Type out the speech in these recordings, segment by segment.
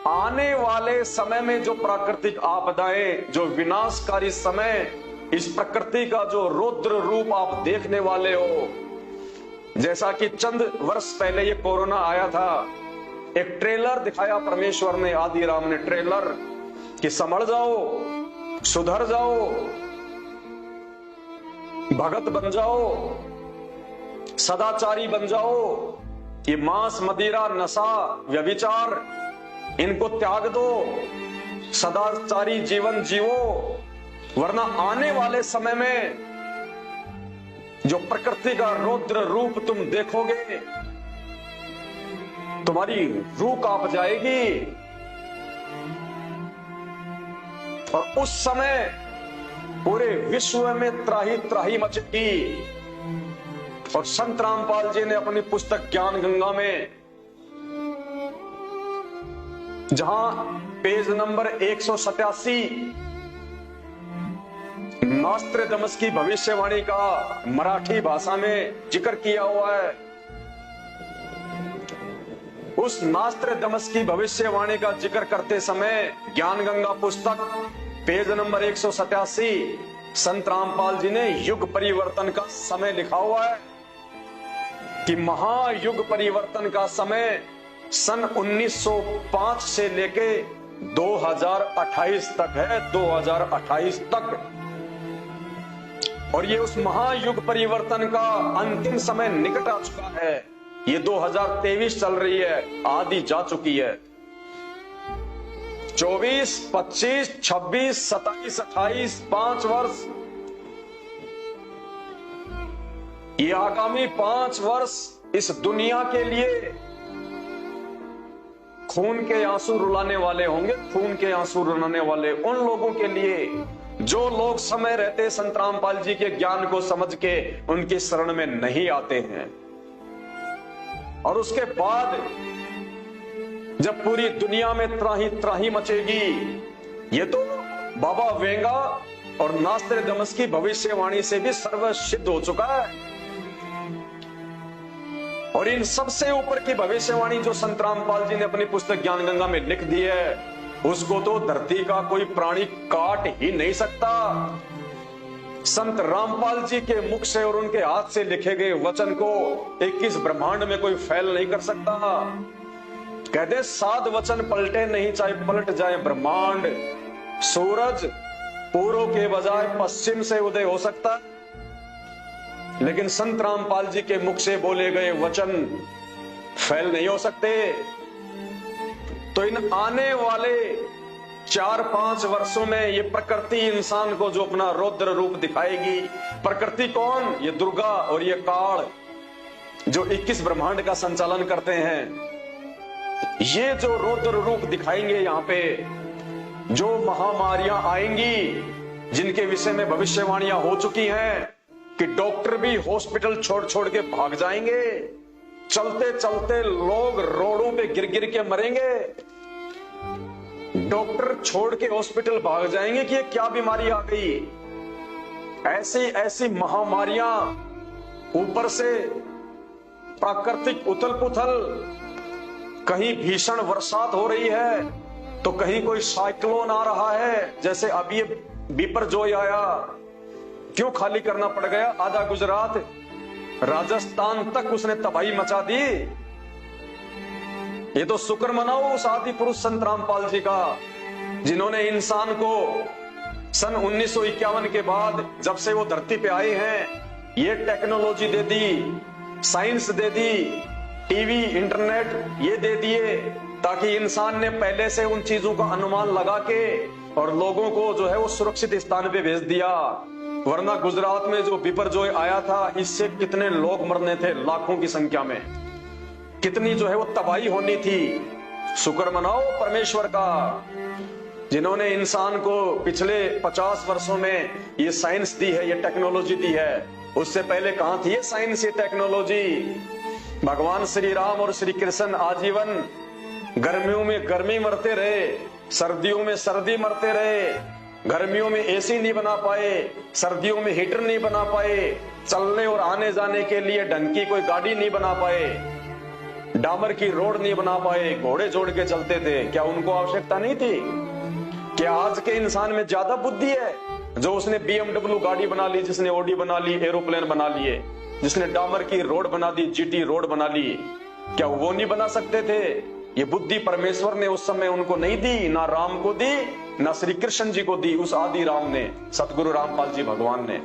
आने वाले समय में जो प्राकृतिक आपदाएं, जो विनाशकारी समय, इस प्रकृति का जो रौद्र रूप आप देखने वाले हो, जैसा कि चंद वर्ष पहले ये कोरोना आया था, एक ट्रेलर दिखाया परमेश्वर ने, आदि राम ने ट्रेलर, कि संभल जाओ, सुधर जाओ, भगत बन जाओ, सदाचारी बन जाओ, ये मांस, मदिरा, नशा, व्यभिचार, इनको त्याग दो, सदाचारी जीवन जीवो, वरना आने वाले समय में जो प्रकृति का रौद्र रूप तुम देखोगे, तुम्हारी रूह कांप जाएगी। और उस समय पूरे विश्व में त्राही त्राही मचेगी। और संत रामपाल जी ने अपनी पुस्तक ज्ञान गंगा में, जहां पेज नंबर 187 नास्ट्रेडमस की भविष्यवाणी का मराठी भाषा में जिक्र किया हुआ है, उस नास्ट्रेडमस की भविष्यवाणी का जिक्र करते समय ज्ञान गंगा पुस्तक पेज नंबर 187 संत रामपाल जी ने युग परिवर्तन का समय लिखा हुआ है कि महायुग परिवर्तन का समय सन 1905 से लेके 2028 तक है, 2028 तक। और ये उस महायुग परिवर्तन का अंतिम समय निकट आ चुका है। ये 2023 चल रही है, आधी जा चुकी है। 24, 25, 26, 27, 28 5 वर्ष, ये आगामी 5 वर्ष इस दुनिया के लिए खून के आंसू रुलाने वाले होंगे। खून के आंसू रुलाने वाले उन लोगों के लिए जो लोग समय रहते संत रामपाल जी के ज्ञान को समझ के उनकी शरण में नहीं आते हैं। और उसके बाद जब पूरी दुनिया में त्राही त्राही मचेगी, ये तो बाबा वेंगा और नास्ट्रेडमस की भविष्यवाणी से भी सर्वसिद्ध हो चुका है। और इन सबसे ऊपर की भविष्यवाणी जो संत रामपाल जी ने अपनी पुस्तक ज्ञान गंगा में लिख दी है, उसको तो धरती का कोई प्राणी काट ही नहीं सकता। संत रामपाल जी के मुख से और उनके हाथ से लिखे गए वचन को 21 ब्रह्मांड में कोई फैल नहीं कर सकता। कहते 7 वचन पलटे नहीं, चाहे पलट जाए ब्रह्मांड। सूरज पूर्व के बजाय पश्चिम से उदय हो सकता है, लेकिन संत रामपाल जी के मुख से बोले गए वचन फैल नहीं हो सकते। तो इन आने वाले 4-5 वर्षों में ये प्रकृति इंसान को जो अपना रौद्र रूप दिखाएगी, प्रकृति कौन? ये दुर्गा और ये काल जो 21 ब्रह्मांड का संचालन करते हैं, ये जो रौद्र रूप दिखाएंगे यहाँ पे, जो महामारियां आएंगी जिनके विषय में भविष्यवाणियां हो चुकी हैं कि डॉक्टर भी हॉस्पिटल छोड़ छोड़ के भाग जाएंगे, चलते चलते लोग रोडों पे गिर गिर के मरेंगे, डॉक्टर छोड़ के हॉस्पिटल भाग जाएंगे कि ये क्या बीमारी आ गई। ऐसी ऐसी महामारियां, ऊपर से प्राकृतिक उथल पुथल, कहीं भीषण बरसात हो रही है तो कहीं कोई साइक्लोन आ रहा है, जैसे अब ये बिपरजॉय आया, क्यों खाली करना पड़ गया आधा गुजरात, राजस्थान तक उसने तबाही मचा दी। ये तो शुक्र मनाओ उस आदि पुरुष संत रामपाल जी का, जिन्होंने इंसान को सन 1951 के बाद जब से वो धरती पे आए हैं, ये टेक्नोलॉजी दे दी, साइंस दे दी, टीवी, इंटरनेट ये दे दिए, ताकि इंसान ने पहले से उन चीजों का अनुमान लगा के और लोगों को जो है वो सुरक्षित स्थान पे भेज दिया। वरना गुजरात में जो बिपरजॉय आया था, इससे कितने लोग मरने थे, लाखों की संख्या में, कितनी जो है वो तबाही होनी थी। शुक्र मनाओ परमेश्वर का, जिन्होंने इंसान को पिछले 50 वर्षों में ये साइंस दी है, ये टेक्नोलॉजी दी है। उससे पहले कहां थी ये साइंस, ये टेक्नोलॉजी? भगवान श्री राम और श्री कृष्ण आजीवन गर्मियों में गर्मी मरते रहे, सर्दियों में सर्दी मरते रहे, गर्मियों में एसी नहीं बना पाए, सर्दियों में हीटर नहीं बना पाए, चलने और आने जाने के लिए ढंग की कोई गाड़ी नहीं बना पाए। डामर की रोड नहीं बना पाए, घोड़े जोड़ के चलते थे, क्या उनको आवश्यकता नहीं थी? क्या आज के इंसान में ज्यादा बुद्धि है जो उसने BMW गाड़ी बना ली, जिसने ऑडी बना ली, एरोप्लेन बना लिए, जिसने डामर की रोड बना दी, GT रोड बना ली? क्या वो नहीं बना सकते थे? ये बुद्धि परमेश्वर ने उस समय उनको नहीं दी, ना राम को दी, ना श्री कृष्ण जी को दी, उस आदि राम ने, सतगुरु रामपाल जी भगवान ने।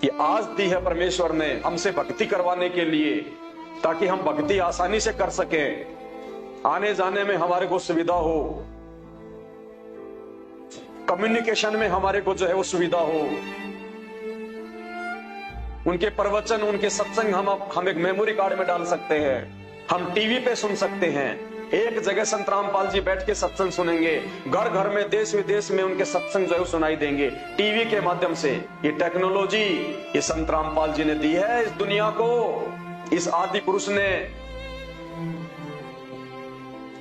ये आज दी है परमेश्वर ने हमसे भक्ति करवाने के लिए, ताकि हम भक्ति आसानी से कर सकें, आने जाने में हमारे को सुविधा हो, कम्युनिकेशन में हमारे को जो है वो सुविधा हो। उनके प्रवचन, उनके सत्संग हम एक मेमोरी कार्ड में डाल सकते हैं, हम टीवी पे सुन सकते हैं। एक जगह संत रामपाल जी बैठ के सत्संग सुनेंगे, घर घर में, देश विदेश में उनके सत्संग जो है सुनाई देंगे टीवी के माध्यम से। ये टेक्नोलॉजी ये संत रामपाल जी ने दी है इस दुनिया को, इस आदि पुरुष ने।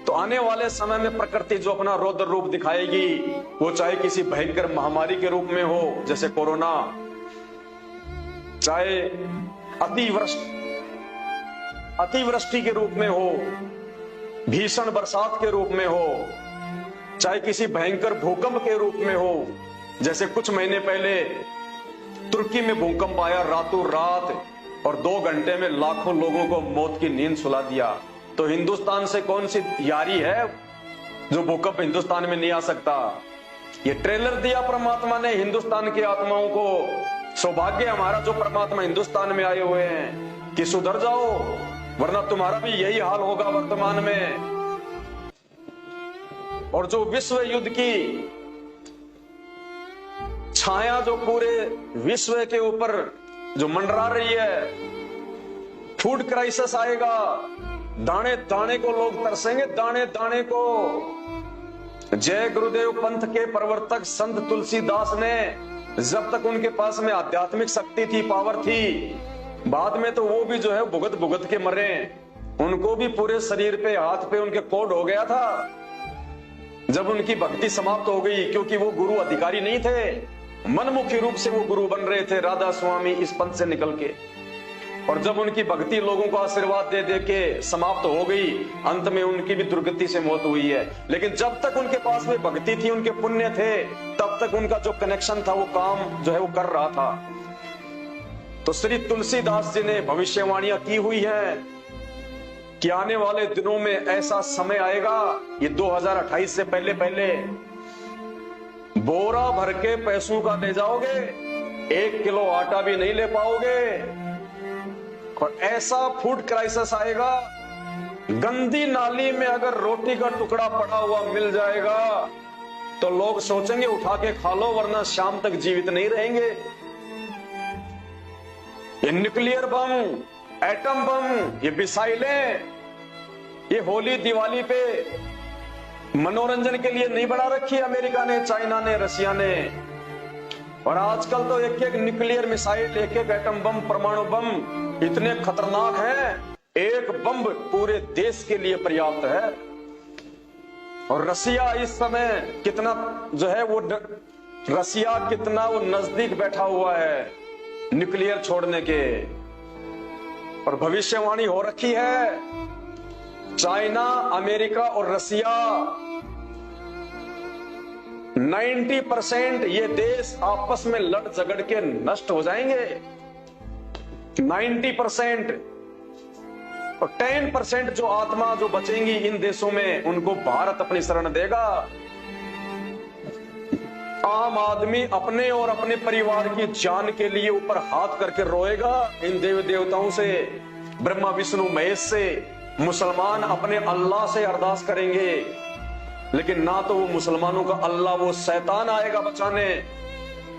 तो आने वाले समय में प्रकृति जो अपना रौद्र रूप दिखाएगी, वो चाहे किसी भयंकर महामारी के रूप में हो जैसे कोरोना, चाहे अतिवृष्टि के रूप में हो, भीषण बरसात के रूप में हो, चाहे किसी भयंकर भूकंप के रूप में हो, जैसे कुछ महीने पहले तुर्की में भूकंप आया रातों रात, और 2 घंटे में लाखों लोगों को मौत की नींद सुला दिया। तो हिंदुस्तान से कौन सी यारी है जो भूकंप हिंदुस्तान में नहीं आ सकता? ये ट्रेलर दिया परमात्मा ने हिंदुस्तान की आत्माओं को। सौभाग्य हमारा जो परमात्मा हिंदुस्तान में आए हुए हैं कि सुधर जाओ, वरना तुम्हारा भी यही हाल होगा वर्तमान में। और जो विश्व युद्ध की छाया जो पूरे विश्व के ऊपर जो मंडरा रही है, फूड क्राइसिस आएगा, दाने दाने को लोग तरसेंगे, दाने दाने को। जय गुरुदेव पंथ के प्रवर्तक संत तुलसीदास ने, जब तक उनके पास में आध्यात्मिक शक्ति थी, पावर थी, बाद में तो वो भी जो है भुगत भुगत के मरे। उनको भी पूरे शरीर पे, हाथ पे उनके कोड हो गया था जब उनकी भक्ति समाप्त हो गई, क्योंकि वो गुरु अधिकारी नहीं थे, मनमुखी रूप से वो गुरु बन रहे थे राधा स्वामी इस पंथ से निकल के। और जब उनकी भक्ति लोगों को आशीर्वाद दे दे के समाप्त हो गई, अंत में उनकी भी दुर्गति से मौत हुई है। लेकिन जब तक उनके पास में भक्ति थी, उनके पुण्य थे, तब तक उनका जो कनेक्शन था वो काम जो है वो कर रहा था। तो श्री तुलसीदास जी ने भविष्यवाणियां की हुई है कि आने वाले दिनों में ऐसा समय आएगा, ये 2028 से पहले पहले बोरा भर के पैसों का ले जाओगे, 1 किलो आटा भी नहीं ले पाओगे। और ऐसा फूड क्राइसिस आएगा, गंदी नाली में अगर रोटी का टुकड़ा पड़ा हुआ मिल जाएगा तो लोग सोचेंगे उठा के खा लो, वरना शाम तक जीवित नहीं रहेंगे। ये न्यूक्लियर बम, एटम बम, ये मिसाइलें, ये होली दिवाली पे मनोरंजन के लिए नहीं बना रखी अमेरिका ने, चाइना ने, रशिया ने। और आजकल तो एक एक न्यूक्लियर मिसाइल, एक एक एटम बम, परमाणु बम इतने खतरनाक हैं, एक बम पूरे देश के लिए पर्याप्त है। और रसिया इस समय कितना जो है वो, रसिया कितना वो नजदीक बैठा हुआ है न्यूक्लियर छोड़ने के। और भविष्यवाणी हो रखी है, चाइना, अमेरिका और रसिया 90% ये देश आपस में लड़ झगड़ के नष्ट हो जाएंगे, 90%। और 10% जो आत्मा जो बचेंगी इन देशों में, उनको भारत अपनी शरण देगा। आम आदमी अपने और अपने परिवार की जान के लिए ऊपर हाथ करके रोएगा इन देव देवताओं से, ब्रह्मा विष्णु महेश से। मुसलमान अपने अल्लाह से अरदास करेंगे, लेकिन ना तो वो मुसलमानों का अल्लाह वो शैतान आएगा बचाने,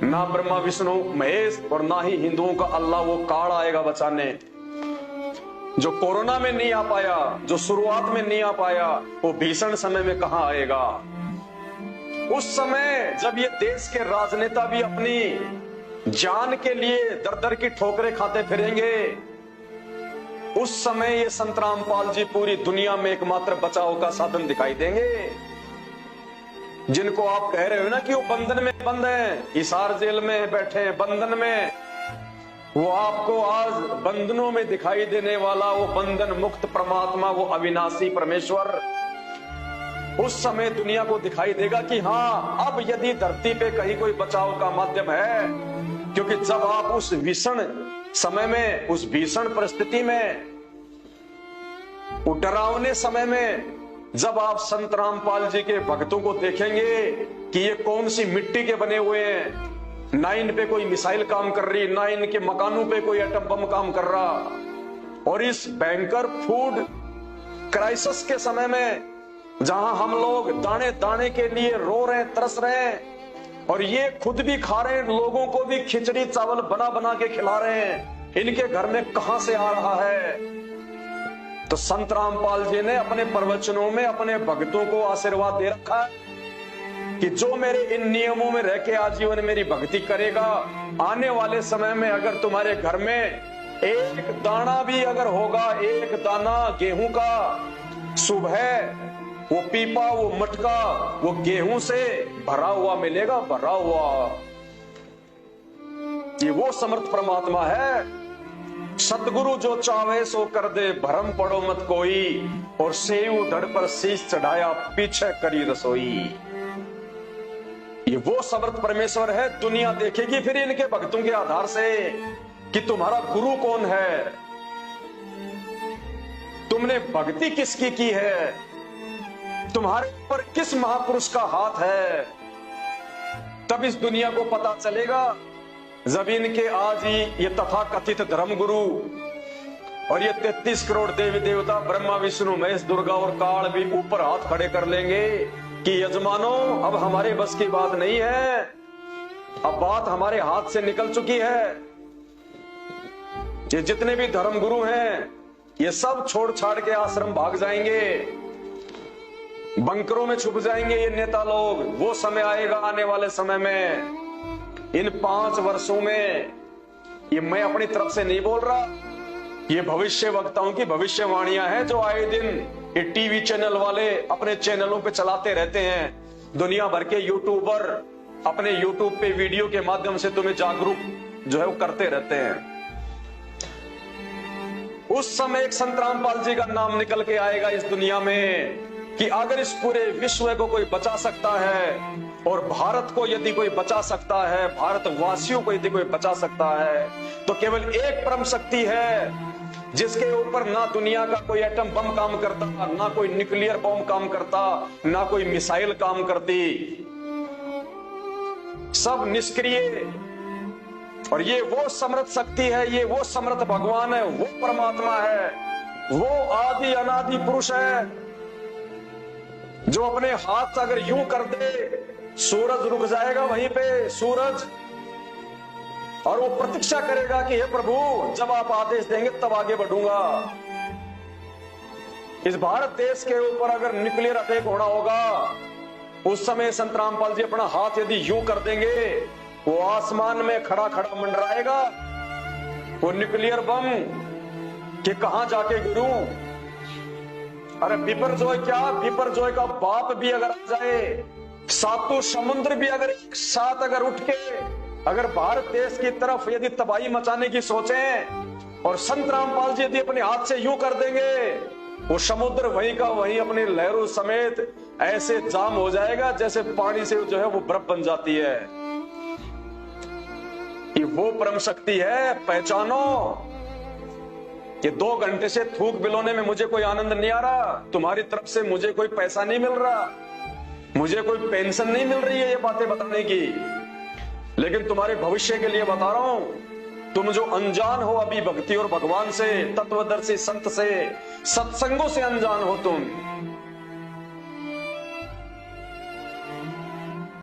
ना ब्रह्मा विष्णु महेश, और ना ही हिंदुओं का अल्लाह वो काल आएगा बचाने। जो कोरोना में नहीं आ पाया, जो शुरुआत में नहीं आ पाया, वो भीषण समय में कहां आएगा? उस समय जब ये देश के राजनेता भी अपनी जान के लिए दर दर की ठोकरें खाते फिरेंगे, उस समय ये संत रामपाल जी पूरी दुनिया में एकमात्र बचाव का साधन दिखाई देंगे। जिनको आप कह रहे हो ना कि वो बंधन में बंद हैं, हिसार जेल में बैठे हैं बंधन में, वो आपको आज बंधनों में दिखाई देने वाला वो बंधन मुक्त परमात्मा, वो अविनाशी परमेश्वर उस समय दुनिया को दिखाई देगा कि हाँ, अब यदि धरती पे कहीं कोई बचाव का माध्यम है। क्योंकि जब आप उस भीषण समय में, उस भीषण परिस्थिति में, डरावने समय में जब आप संत रामपाल जी के भक्तों को देखेंगे कि ये कौन सी मिट्टी के बने हुए हैं, ना इन पे कोई मिसाइल काम कर रही, ना इनके मकानों पे कोई एटम बम काम कर रहा, और इस भयंकर फूड क्राइसिस के समय में जहां हम लोग दाने दाने के लिए रो रहे हैं, तरस रहे हैं, और ये खुद भी खा रहे हैं, लोगों को भी खिचड़ी चावल बना बना के खिला रहे हैं, इनके घर में कहां से आ रहा है? तो संत रामपाल जी ने अपने प्रवचनों में अपने भक्तों को आशीर्वाद दे रखा है कि जो मेरे इन नियमों में रह के आजीवन मेरी भक्ति करेगा, आने वाले समय में अगर तुम्हारे घर में एक दाना भी अगर होगा, एक दाना गेहूं का, सुबह वो पीपा, वो मटका, वो गेहूं से भरा हुआ मिलेगा, भरा हुआ। ये वो समर्थ परमात्मा है। सतगुरु जो चाहे सो कर दे, भरम पड़ो मत कोई, और सेऊ धड़ पर शीश चढ़ाया, पीछे करी रसोई। ये वो समर्थ परमेश्वर है। दुनिया देखेगी फिर इनके भक्तों के आधार से कि तुम्हारा गुरु कौन है, तुमने भक्ति किसकी की है, तुम्हारे ऊपर किस महापुरुष का हाथ है। तब इस दुनिया को पता चलेगा जब इनके आज ही ये तथाकथित धर्मगुरु और ये 33 करोड़ देवी देवता ब्रह्मा विष्णु महेश दुर्गा और काल भी ऊपर हाथ खड़े कर लेंगे कि यजमानो, अब हमारे बस की बात नहीं है, अब बात हमारे हाथ से निकल चुकी है। ये जितने भी धर्मगुरु हैं ये सब छोड़ छाड़ के आश्रम भाग जाएंगे, बंकरों में छुप जाएंगे ये नेता लोग। वो समय आएगा आने वाले समय में, इन 5 वर्षों में, ये मैं अपनी तरफ से नहीं बोल रहा, ये भविष्य वक्ताओं की भविष्यवाणियां हैं जो आए दिन ये टीवी चैनल वाले अपने चैनलों पे चलाते रहते हैं। दुनिया भर के यूट्यूबर अपने यूट्यूब पे वीडियो के माध्यम से तुम्हें जागरूक जो है वो करते रहते हैं। उस समय एक संत रामपाल जी का नाम निकल के आएगा इस दुनिया में कि अगर इस पूरे विश्व को कोई बचा सकता है, और भारत को यदि कोई बचा सकता है, भारतवासियों को यदि कोई बचा सकता है, तो केवल एक परम शक्ति है जिसके ऊपर ना दुनिया का कोई एटम बम काम करता, ना कोई न्यूक्लियर बम काम करता, ना कोई मिसाइल काम करती, सब निष्क्रिय। और ये वो समर्थ शक्ति है, ये वो समर्थ भगवान है, वो परमात्मा है, वो आदि अनादि पुरुष है जो अपने हाथ अगर यूं कर दे, सूरज रुक जाएगा वहीं पे, सूरज, और वो प्रतीक्षा करेगा कि हे प्रभु जब आप आदेश देंगे तब आगे बढ़ूंगा। इस भारत देश के ऊपर अगर न्यूक्लियर अटैक होना होगा, उस समय संत रामपाल जी अपना हाथ यदि यूं कर देंगे, वो आसमान में खड़ा खड़ा मंडराएगा वो न्यूक्लियर बम कि कहां जाके गिरूं। अरे बिपरजॉय क्या, बिपरजॉय का बाप भी अगर आ जाए, सातों समुद्र भी अगर एक साथ अगर उठ के अगर भारत देश की तरफ यदि तबाही मचाने की सोचें, और संत रामपाल जी यदि अपने हाथ से यूं कर देंगे, वो समुद्र वहीं का वहीं अपने लहरों समेत ऐसे जाम हो जाएगा जैसे पानी से जो है वो बर्फ बन जाती है। ये वो परम शक्ति है, पहचानो। ये 2 घंटे से थूक बिलोने में मुझे कोई आनंद नहीं आ रहा, तुम्हारी तरफ से मुझे कोई पैसा नहीं मिल रहा, मुझे कोई पेंशन नहीं मिल रही है ये बातें बताने की, लेकिन तुम्हारे भविष्य के लिए बता रहा हूं। तुम जो अनजान हो अभी भक्ति और भगवान से, तत्वदर्शी संत से, सत्संगों से अनजान हो तुम,